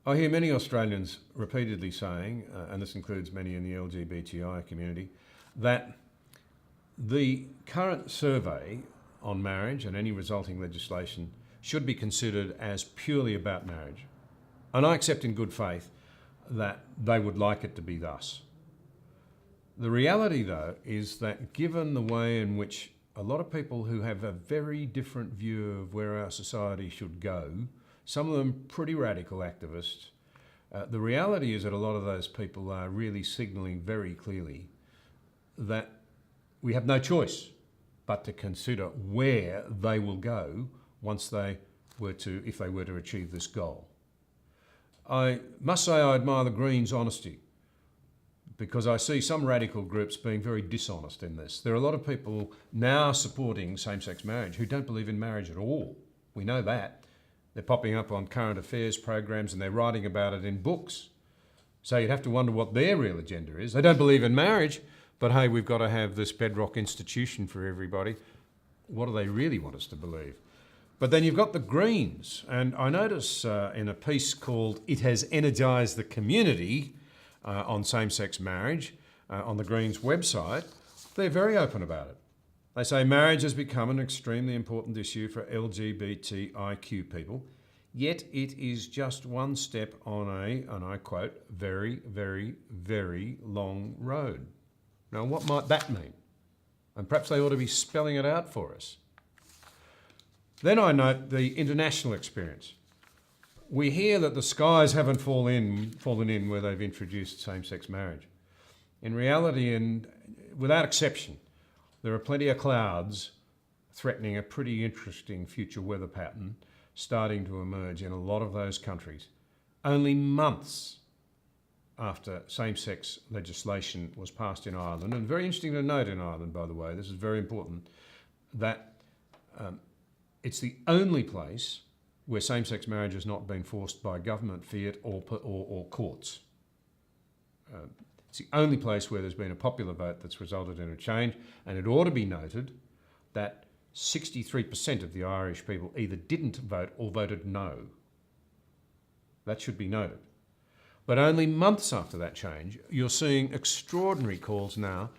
I hear many Australians repeatedly saying, and this includes many in the LGBTI community, that the current survey on marriage and any resulting legislation should be considered as purely about marriage. And I accept in good faith that they would like it to be thus. The reality, though, is that given the way in which a lot of people who have a very different view of where our society should go, some of them pretty radical activists, the reality is that a lot of those people are really signalling very clearly that we have no choice but to consider where they will go once if they were to achieve this goal. I must say I admire the Greens' honesty, because I see some radical groups being very dishonest in this. There are a lot of people now supporting same-sex marriage who don't believe in marriage at all. We know that. They're popping up on current affairs programs and they're writing about it in books. So you'd have to wonder what their real agenda is. They don't believe in marriage, but hey, we've got to have this bedrock institution for everybody. What do they really want us to believe? But then you've got the Greens, and I notice in a piece called "It Has Energised the Community" on same-sex marriage on the Greens website, they're very open about it. They say marriage has become an extremely important issue for LGBTIQ people, yet it is just one step on a, and I quote, very, very, very long road. Now, what might that mean? And perhaps they ought to be spelling it out for us. Then I note the international experience. We hear that the skies haven't fallen in where they've introduced same-sex marriage. In reality, and without exception, there are plenty of clouds threatening a pretty interesting future weather pattern starting to emerge in a lot of those countries, only months after same-sex legislation was passed in Ireland. And very interesting to note in Ireland, by the way, this is very important, that it's the only place where same-sex marriage has not been forced by government, fiat or courts. It's the only place where there's been a popular vote that's resulted in a change, and it ought to be noted that 63% of the Irish people either didn't vote or voted no. That should be noted. But only months after that change, you're seeing extraordinary calls now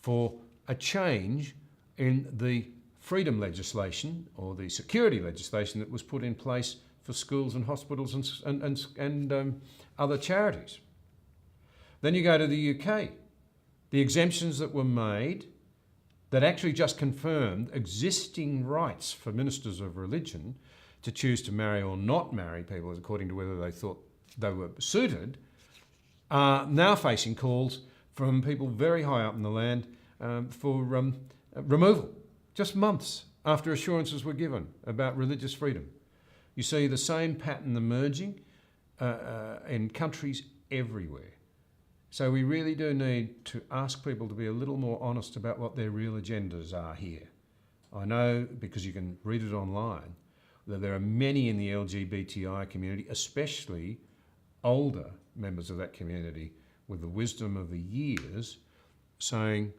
for a change in the freedom legislation or the security legislation that was put in place for schools and hospitals and other charities. Then you go to the UK. The exemptions that were made that actually just confirmed existing rights for ministers of religion to choose to marry or not marry people according to whether they thought they were suited, are now facing calls from people very high up in the land for removal, just months after assurances were given about religious freedom. You see the same pattern emerging in countries everywhere. So we really do need to ask people to be a little more honest about what their real agendas are here. I know, because you can read it online, that there are many in the LGBTI community, especially older members of that community with the wisdom of the years, saying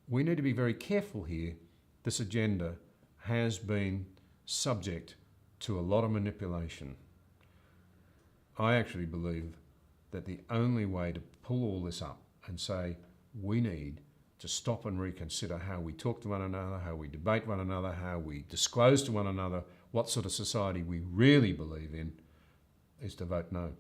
we need to be very careful here. This agenda has been subject to a lot of manipulation. I actually believe that the only way to pull all this up and say we need to stop and reconsider how we talk to one another, how we debate one another, how we disclose to one another what sort of society we really believe in, is to vote no.